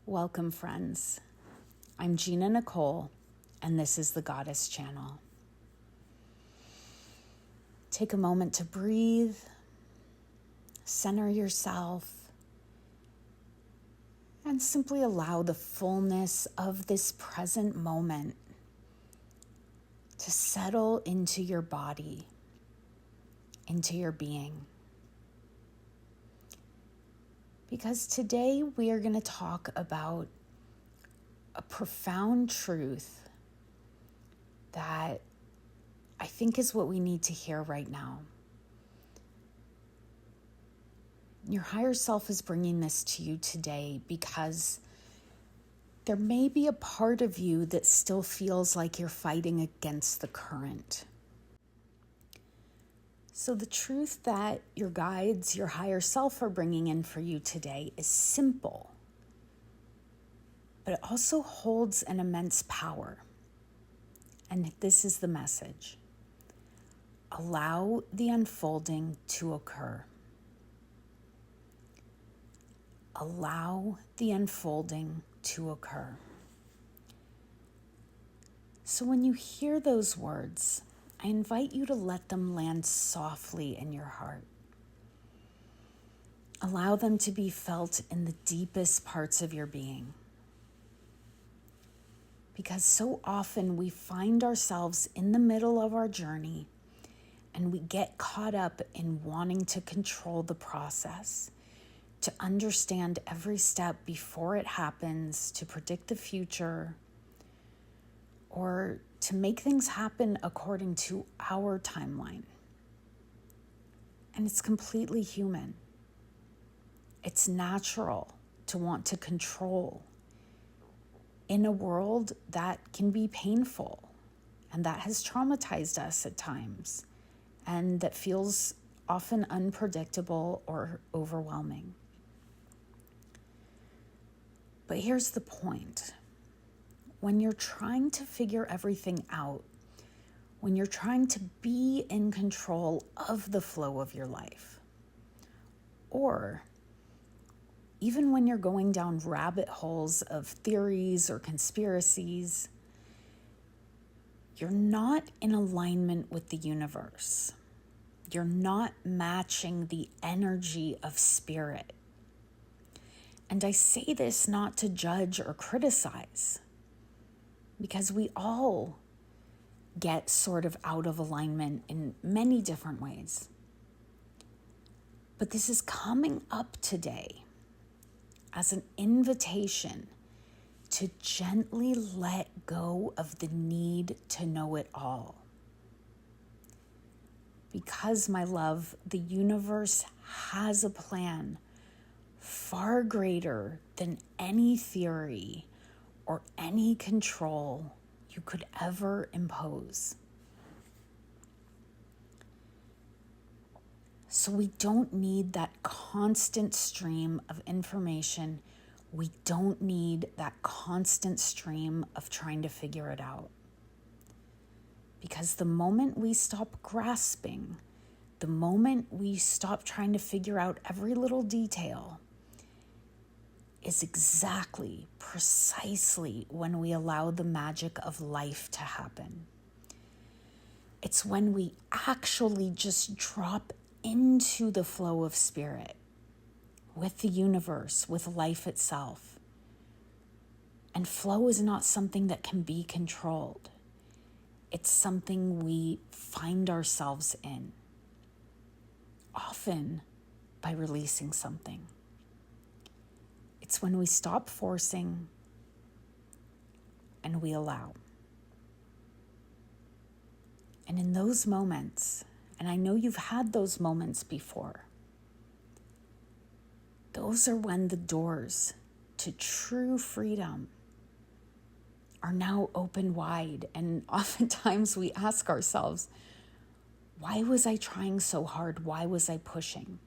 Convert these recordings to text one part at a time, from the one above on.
Welcome, friends. I'm Gina Nicole, and this is the Goddess Channel. Take a moment to breathe, center yourself, and simply allow the fullness of this present moment to settle into your body, into your being. Because today we are going to talk about a profound truth that I think is what we need to hear right now. Your higher self is bringing this to you today because there may be a part of you that still feels like you're fighting against the current. So the truth that your guides, your higher self are bringing in for you today is simple, but it also holds an immense power. And this is the message. Allow the unfolding to occur. Allow the unfolding to occur. So when you hear those words, I invite you to let them land softly in your heart. Allow them to be felt in the deepest parts of your being. Because so often we find ourselves in the middle of our journey and we get caught up in wanting to control the process, to understand every step before it happens, to predict the future, or to make things happen according to our timeline. And it's completely human. It's natural to want to control in a world that can be painful and that has traumatized us at times and that feels often unpredictable or overwhelming. But here's the point. When you're trying to figure everything out, when you're trying to be in control of the flow of your life, or even when you're going down rabbit holes of theories or conspiracies, you're not in alignment with the universe. You're not matching the energy of spirit. And I say this not to judge or criticize, because we all get sort of out of alignment in many different ways. But this is coming up today as an invitation to gently let go of the need to know it all. Because, my love, the universe has a plan far greater than any theory or any control you could ever impose. So we don't need that constant stream of information. We don't need that constant stream of trying to figure it out. Because the moment we stop grasping, the moment we stop trying to figure out every little detail, is exactly, precisely when we allow the magic of life to happen. It's when we actually just drop into the flow of spirit, with the universe, with life itself. And flow is not something that can be controlled. It's something we find ourselves in, often by releasing something. It's when we stop forcing and we allow. And in those moments, and I know you've had those moments before, those are when the doors to true freedom are now open wide. And oftentimes we ask ourselves, why was I trying so hard? Why was I pushing?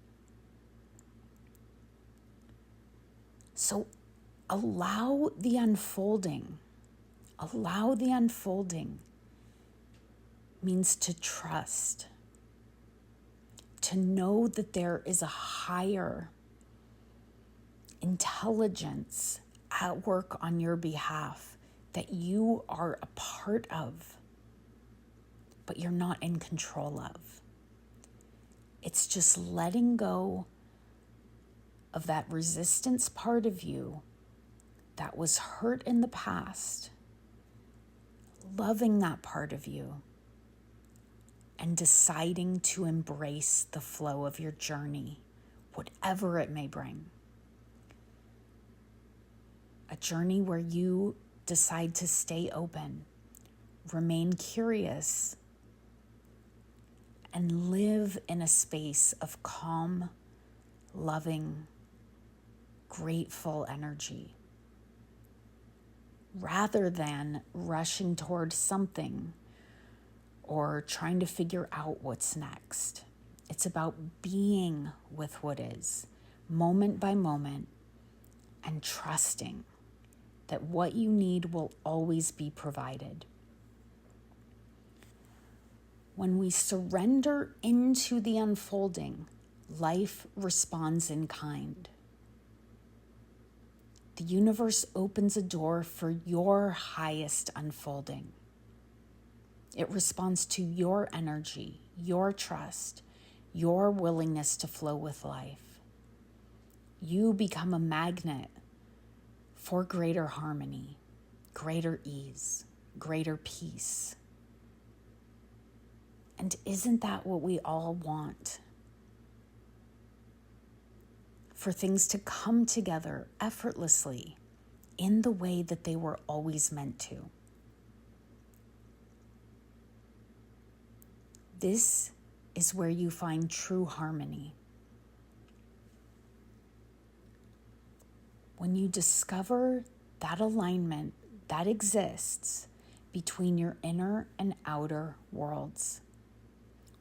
So allow the unfolding. Allow the unfolding means to trust, to know that there is a higher intelligence at work on your behalf that you are a part of, but you're not in control of. It's just letting go of that resistance part of you that was hurt in the past, loving that part of you, and deciding to embrace the flow of your journey, whatever it may bring. A journey where you decide to stay open, remain curious, and live in a space of calm, loving, grateful energy, rather than rushing toward something or trying to figure out what's next. It's about being with what is, moment by moment, and trusting that what you need will always be provided. When we surrender into the unfolding, life responds in kind. The universe opens a door for your highest unfolding. It responds to your energy, your trust, your willingness to flow with life. You become a magnet for greater harmony, greater ease, greater peace. And isn't that what we all want? For things to come together effortlessly in the way that they were always meant to. This is where you find true harmony. When you discover that alignment that exists between your inner and outer worlds,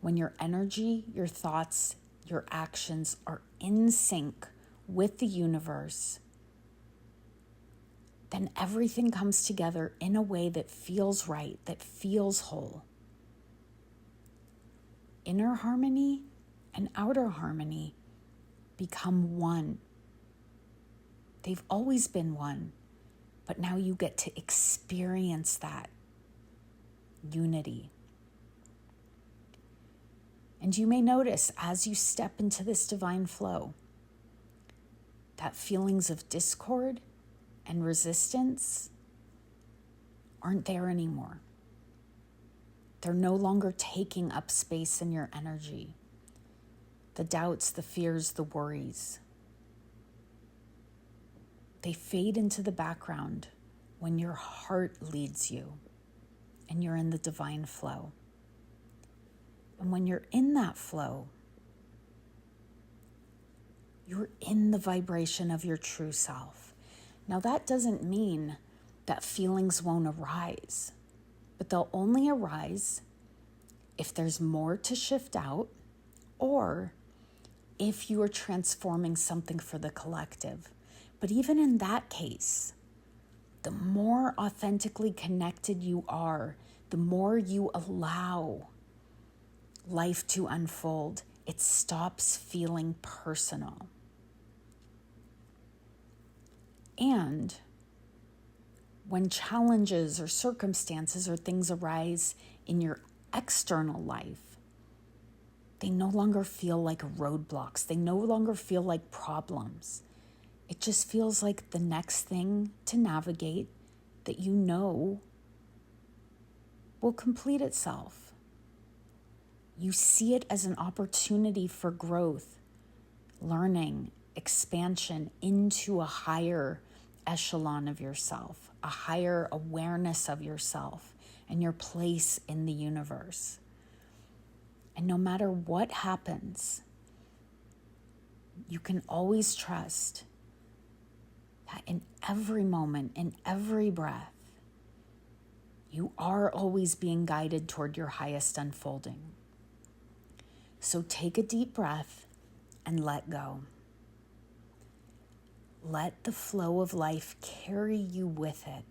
when your energy, your thoughts, your actions are in sync with the universe, then everything comes together in a way that feels right, that feels whole. Inner harmony and outer harmony become one. They've always been one, but now you get to experience that unity. And you may notice as you step into this divine flow that feelings of discord and resistance aren't there anymore. They're no longer taking up space in your energy. The doubts, the fears, the worries, they fade into the background when your heart leads you and you're in the divine flow. And when you're in that flow, you're in the vibration of your true self. Now, that doesn't mean that feelings won't arise, but they'll only arise if there's more to shift out or if you are transforming something for the collective. But even in that case, the more authentically connected you are, the more you allow life to unfold, it stops feeling personal. And when challenges or circumstances or things arise in your external life, they no longer feel like roadblocks. They no longer feel like problems. It just feels like the next thing to navigate that you know will complete itself. You see it as an opportunity for growth, learning, expansion into a higher echelon of yourself, a higher awareness of yourself and your place in the universe. And no matter what happens, you can always trust that in every moment, in every breath, you are always being guided toward your highest unfolding. So take a deep breath and let go. Let the flow of life carry you with it.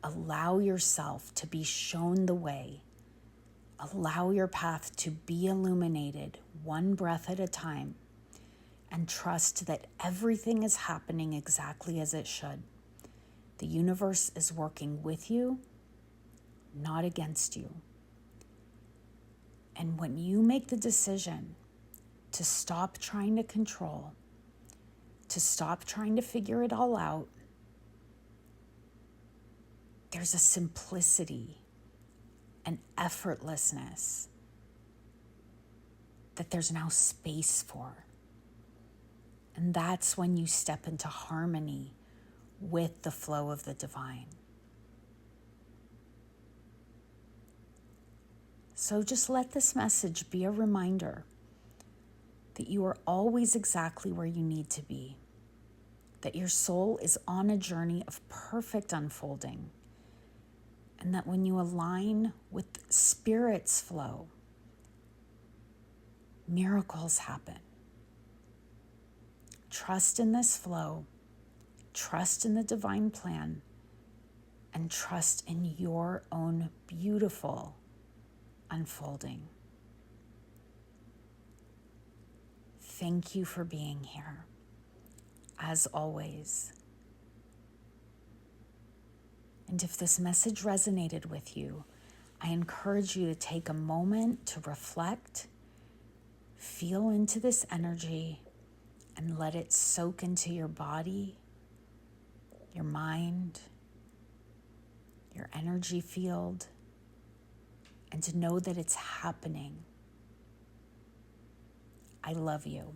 Allow yourself to be shown the way. Allow your path to be illuminated one breath at a time, and trust that everything is happening exactly as it should. The universe is working with you, not against you. And when you make the decision to stop trying to control, to stop trying to figure it all out, there's a simplicity, an effortlessness that there's now space for. And that's when you step into harmony with the flow of the divine. So just let this message be a reminder that you are always exactly where you need to be, that your soul is on a journey of perfect unfolding, and that when you align with Spirit's flow, miracles happen. Trust in this flow, trust in the divine plan, and trust in your own beautiful unfolding. Thank you for being here, as always. And if this message resonated with you, I encourage you to take a moment to reflect, feel into this energy, and let it soak into your body, your mind, your energy field, and to know that it's happening. I love you.